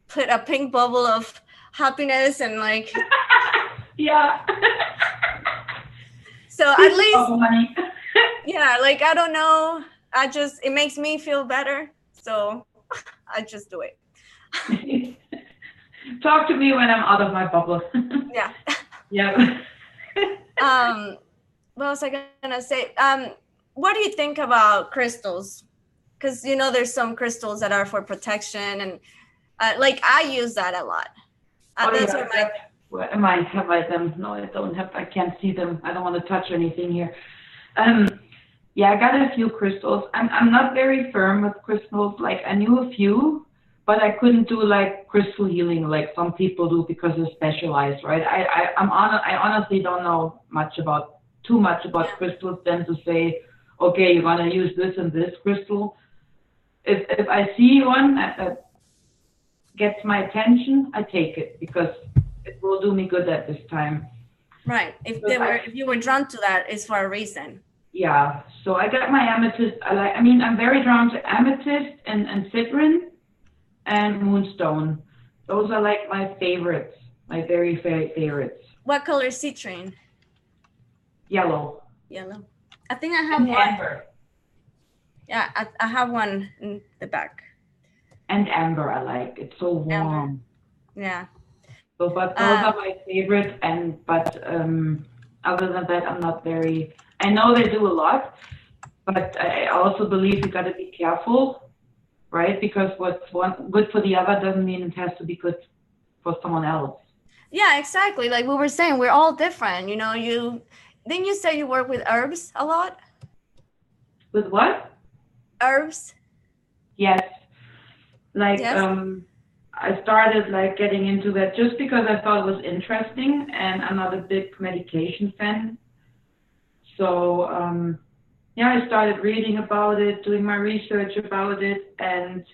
put a pink bubble of happiness and like. Yeah. So at least, yeah, like I don't know. It makes me feel better. So I just do it. Talk to me when I'm out of my bubble. Yeah. Yeah. What was I gonna say? What do you think about crystals? Because there's some crystals that are for protection, and like I use that a lot. That's what have I them? No, I don't have. I can't see them. I don't want to touch anything here. Yeah, I got a few crystals. I'm not very firm with crystals. Like I knew a few, but I couldn't do like crystal healing like some people do because they're specialized, right? I honestly don't know too much about crystals than to say, okay, you're gonna use this and this crystal. If I see one that gets my attention, I take it because it will do me good at this time. Right. If you were drawn to that, it's for a reason. Yeah. So I got my amethyst. I'm very drawn to amethyst and citron and moonstone. Those are like my favorites, my very favorites. What color is citron? Yellow. Yellow. I think I have one. Amber. Yeah, I have one in the back. And amber, I like. It's so warm. Amber. Yeah. So, but those are my favorite. But other than that, I'm not very. I know they do a lot, but I also believe you got to be careful, right? Because what's good for the other doesn't mean it has to be good for someone else. Yeah, exactly. Like we were saying, we're all different. Didn't you say you work with herbs a lot? With what? Herbs. Yes. I started like getting into that just because I thought it was interesting, and I'm not a big medication fan. So I started reading about it, doing my research about it, and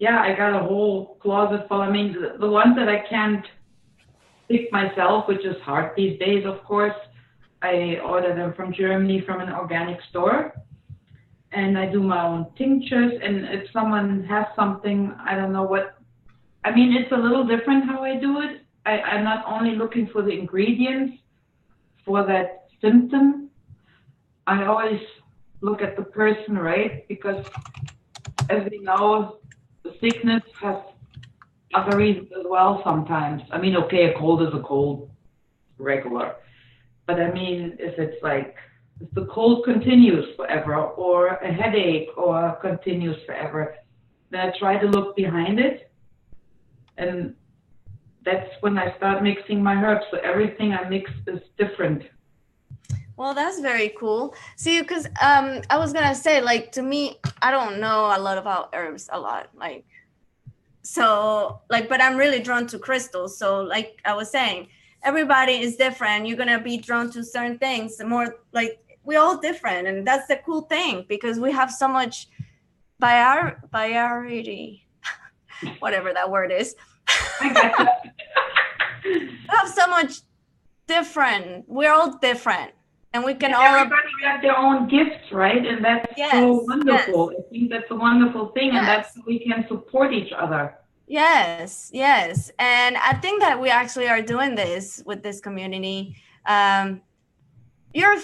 I got a whole closet full. I mean, the ones that I can't pick myself, which is hard these days, of course. I order them from Germany from an organic store. And I do my own tinctures. And if someone has something, I don't know what, I mean, it's a little different how I do it. I'm not only looking for the ingredients for that symptom, I always look at the person, right? Because as we know, the sickness has other reasons as well sometimes. I mean, okay, a cold is a cold, regular. But I mean, if it's like, if the cold continues forever, or a headache, or continues forever, then I try to look behind it. And that's when I start mixing my herbs. So everything I mix is different. Well, that's very cool. See, because I was gonna say, like, to me, I don't know a lot about herbs a lot, like, so like, but I'm really drawn to crystals. So like I was saying, everybody is different. You're gonna be drawn to certain things more, like we're all different, and that's the cool thing, because we have so much variety, whatever that word is. I gotcha. We have so much different. We're all different, and we can And all. everybody got their own gifts, right? And that's so Yes, wonderful. I think that's a wonderful thing, and that's yes, how we can support each other. yes, yes. And I think that we actually are doing this with this community. You're,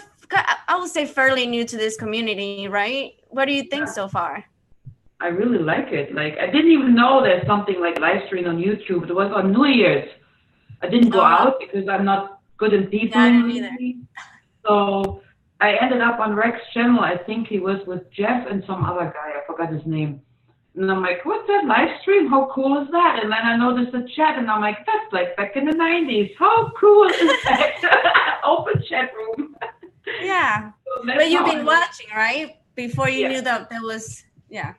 I would say, fairly new to this community, right? What do you think Yeah. so far? I really like it. Like, I didn't even know there's something like live stream on YouTube. It was on New Year's. I didn't go Oh, wow. out because I'm not good in Yeah, I peopling didn't either. really. So I ended up on Rex's channel. I think he was with Jeff and some other guy. I forgot his name. And I'm like, what's that live stream? How cool is that? And then I noticed the chat, and I'm like, that's like back in the 90s. How cool is that? Open chat room. Yeah. So But that's you've how been watching, right? Before you yeah. knew that there was, yeah.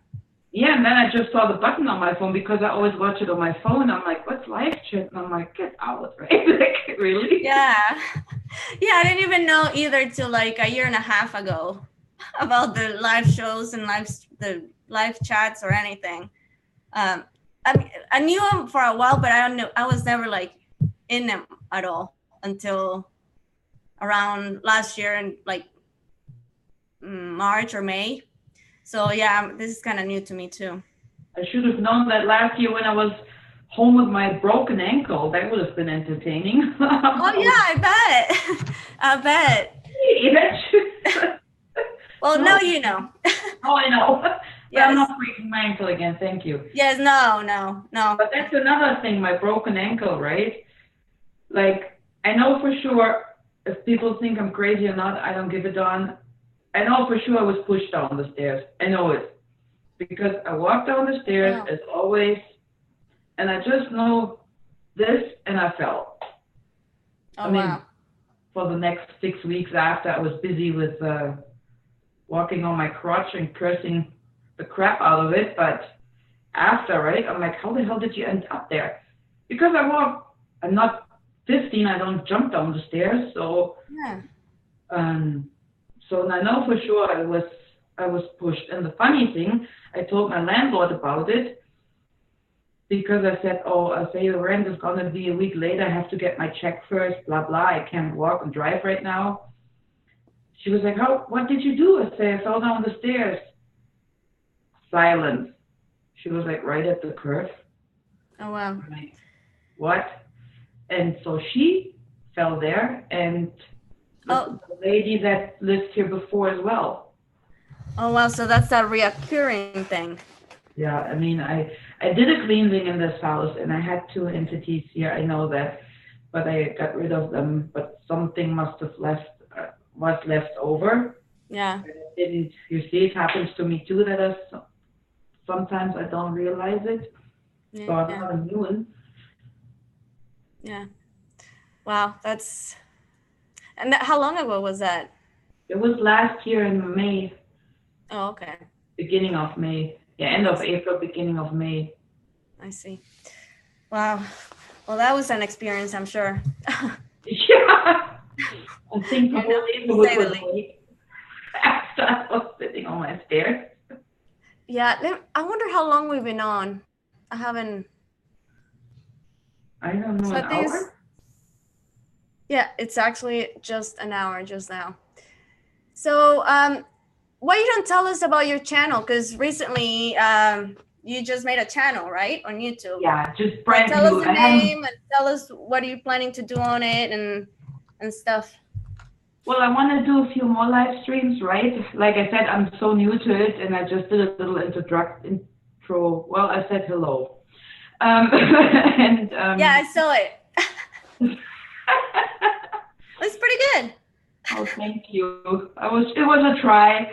Yeah, and then I just saw the button on my phone because I always watch it on my phone. I'm like, what's live chat? And I'm like, get out, right? Like, really? Yeah. Yeah, I didn't even know either till like a year and a half ago about the live shows and the live chats or anything. I knew them for a while, but I don't know. I was never like in them at all until around last year in like March or May. So yeah, this is kind of new to me too. I should have known that last year when I was home with my broken ankle. That would have been entertaining. Oh yeah, I bet. I bet. Well, no, now you know. oh, I know. But Yes. I'm not breaking my ankle again. Thank you. Yes. No. But that's another thing. My broken ankle, right? Like, I know for sure if people think I'm crazy or not, I don't give a darn. I know for sure I was pushed down the stairs. I know it. Because I walked down the stairs Wow. as always, and I just know this, and I fell. Oh, I mean, wow. for the next 6 weeks after, I was busy with walking on my crutch and cursing the crap out of it. But after, right, I'm like, how the hell did you end up there? Because I walk, I'm not 15, I don't jump down the stairs, so Yeah. So I know for sure I was pushed. And the funny thing, I told my landlord about it because I said, oh, I say the rent is gonna be a week later. I have to get my check first. Blah blah. I can't walk and drive right now. She was like, how? What did you do? I say I fell down the stairs. Silence. She was like, right at the curve. Oh, wow. I'm like, what? And so she fell there, and the lady that lived here before as well. Oh, wow. So that's a reoccurring thing. Yeah, I mean, I did a cleansing in this house, and I had two entities here. I know that, but I got rid of them. But something must have was left over. Yeah. And it didn't. You see, it happens to me too. That sometimes I don't realize it. So I'm Yeah. not immune. Yeah. Wow. That's. And how long ago was that? It was last year in May, Oh, okay. beginning of May. Yeah, end of April, beginning of May. I see. Wow. Well, that was an experience, I'm sure. Yeah. I think the You whole know, neighborhood say the was least. awake after I was sitting on my stairs. Yeah. I wonder how long we've been on. I haven't. I don't know, So an I think it's. hour? Yeah, it's actually just an hour just now. So, why you don't tell us about your channel? Because recently, you just made a channel, right, on YouTube. Yeah, just So brand tell us new. the I haven't. name and tell us what are you planning to do on it and stuff. Well, I want to do a few more live streams, right? Like I said, I'm so new to it, and I just did a little intro. Well, I said hello. And Yeah, I saw it. It's pretty good. oh, thank you. It was a try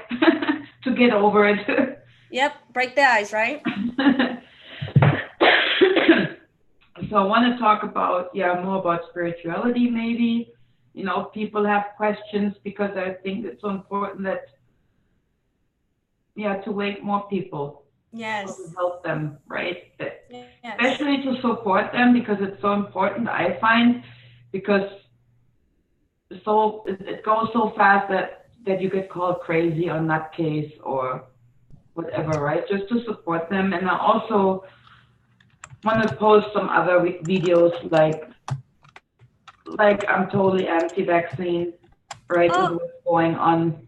to get over it. Yep, break the ice, right? So I want to talk about, yeah, more about spirituality maybe. You know, people have questions because I think it's so important that, yeah, to wake more people, to Yes. help them, right? Yes. Especially to support them because it's so important, I find, because it goes so fast that you get called crazy or nutcase or whatever, right? Just to support them. And I also want to post some other videos like I'm totally anti-vaccine, right, with Oh, what's going on.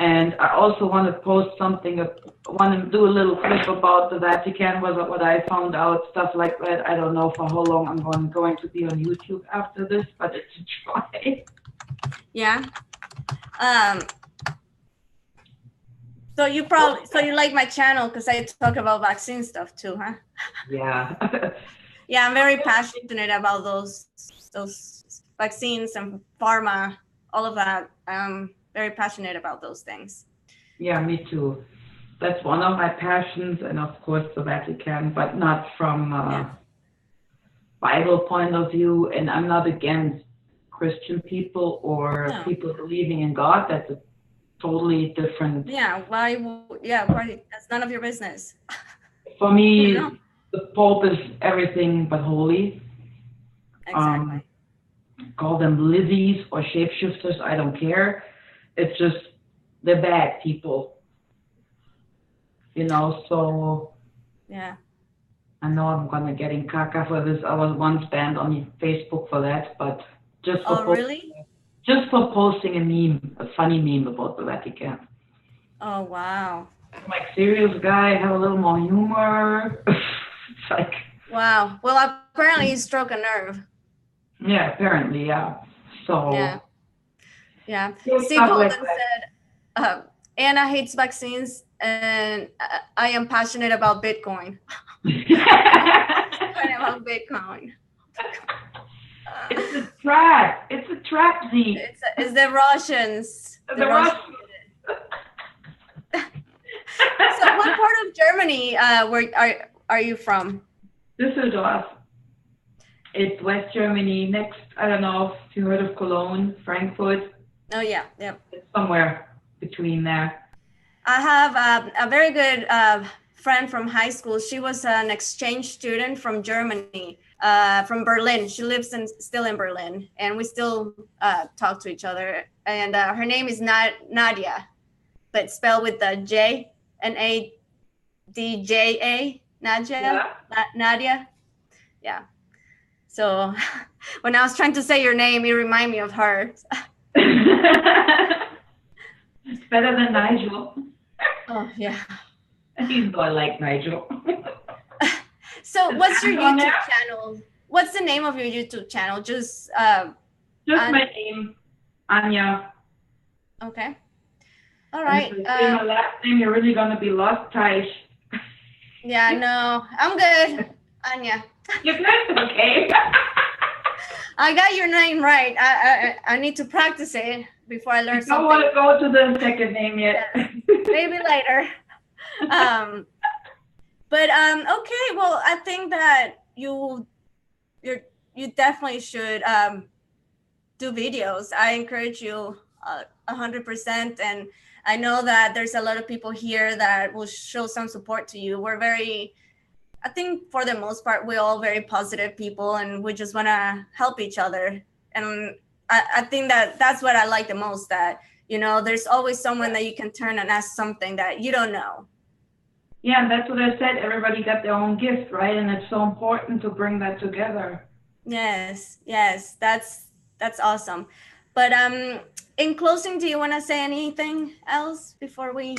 And I also want to post something. Want to do a little clip about the Vatican, what I found out, stuff like that. I don't know for how long I'm going to be on YouTube after this, but it's a try. yeah. Um. So you like my channel because I talk about vaccine stuff too, huh? Yeah. Yeah, I'm very passionate about those vaccines and pharma, all of that. I'm very passionate about those things. Yeah, me too. That's one of my passions, and of course the Vatican, but not from Yeah. a Bible point of view. And I'm not against Christian people or No. people believing in God. That's a totally different. Yeah. Why? That's none of your business. For You know. me, the Pope is everything but holy. Um, Exactly. call them Lizzies or shapeshifters, I don't care. It's just they're bad people, you know. So Yeah. I know I'm gonna get in caca for this. I was once banned on Facebook for that, but just for Oh, really? just for posting a meme, a funny meme about the Vatican. Oh, wow. I'm like, serious guy, have a little more humor. It's like, Wow. Well, apparently you struck a nerve. yeah, apparently, yeah. Yeah. So, Yeah. yeah, Steve stuff like Holden said, Anna hates vaccines and I am passionate about Bitcoin. that. Passionate about Bitcoin. It's a trap. It's a trap, Z. It's the Russians. The The Russians. Russians. So, what part of Germany where are you from? Düsseldorf. It's West Germany. Next, I don't know if you heard of Cologne, Frankfurt. Oh yeah, yeah. It's somewhere between there. I have a very good friend from high school. She was an exchange student from Germany, from Berlin. She lives still in Berlin, and we still talk to each other. And her name is Nadia, but spelled with the J, Nadja, Nadia. Yeah. Nadia. Yeah. So when I was trying to say your name, it reminded me of her. It's better than Nigel. Oh yeah. He's not like Nigel. So what's your On YouTube there? channel? What's the name of your YouTube channel? Just Just my name, Anya. okay. All And right. if I say my last name, you're really gonna be lost, Taish. Yeah, no, I'm good, Anya. You're good? Okay. I got your name right. I need to practice it before I learn I don't something. want to go to the second name yet. Yeah. Maybe later. But okay. Well, I think that you definitely should do videos. I encourage you 100%, and I know that there's a lot of people here that will show some support to you. We're very, I think for the most part, we're all very positive people, and we just want to help each other. And I think that that's what I like the most, that, you know, there's always someone that you can turn and ask something that you don't know. Yeah, and that's what I said. Everybody got their own gift, right? And it's so important to bring that together. Yes, yes, That's awesome. But in closing, do you want to say anything else before we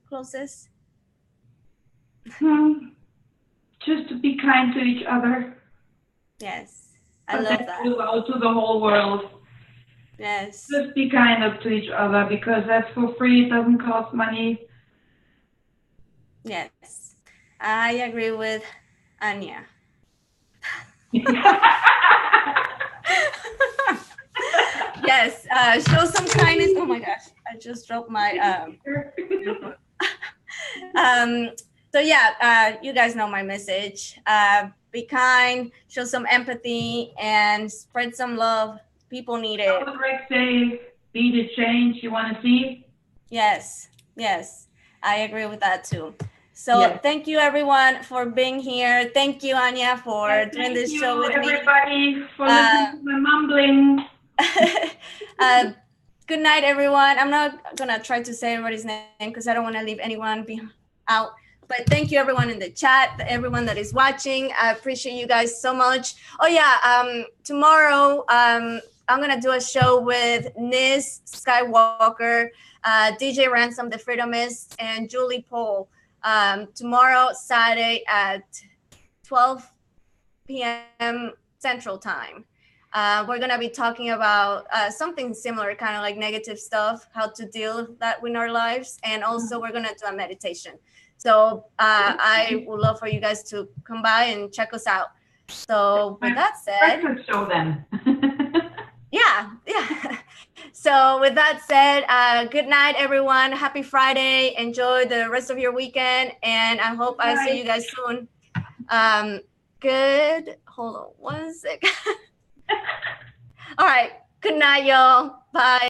close this? Just to be kind to each other. Yes, I But love that that. goes out to the whole world. Yes, Just be kind up to each other because that's for free. It doesn't cost money. yes, I agree with Anya. Yes, show some kindness. Oh my gosh, I just dropped my um, so yeah, you guys know my message. Be kind, show some empathy, and spread some love. People need How it. would Rick say, be the change you want to see? Yes, yes, I agree with that too. So Yes. thank you everyone for being here. Thank you, Anya, for Yes, doing thank this show you with me. everybody for listening to my mumbling. uh, good night, everyone. I'm not gonna try to say everybody's name because I don't want to leave anyone out. But thank you, everyone in the chat, everyone that is watching. I appreciate you guys so much. Oh yeah, tomorrow I'm gonna do a show with Nis Skywalker, DJ Ransom, the Freedomist, and Julie Pohl. Tomorrow, Saturday at 12 p.m. Central Time. We're gonna be talking about something similar, kind of like negative stuff, how to deal with that in our lives, and also we're gonna do a meditation. So I would love for you guys to come by and check us out. So with My that said, breakfast show then. yeah, yeah. So with that said, good night, everyone. Happy Friday. Enjoy the rest of your weekend, and I hope I see you guys soon. Good. Hold on one second. All right. Good night, y'all. Bye.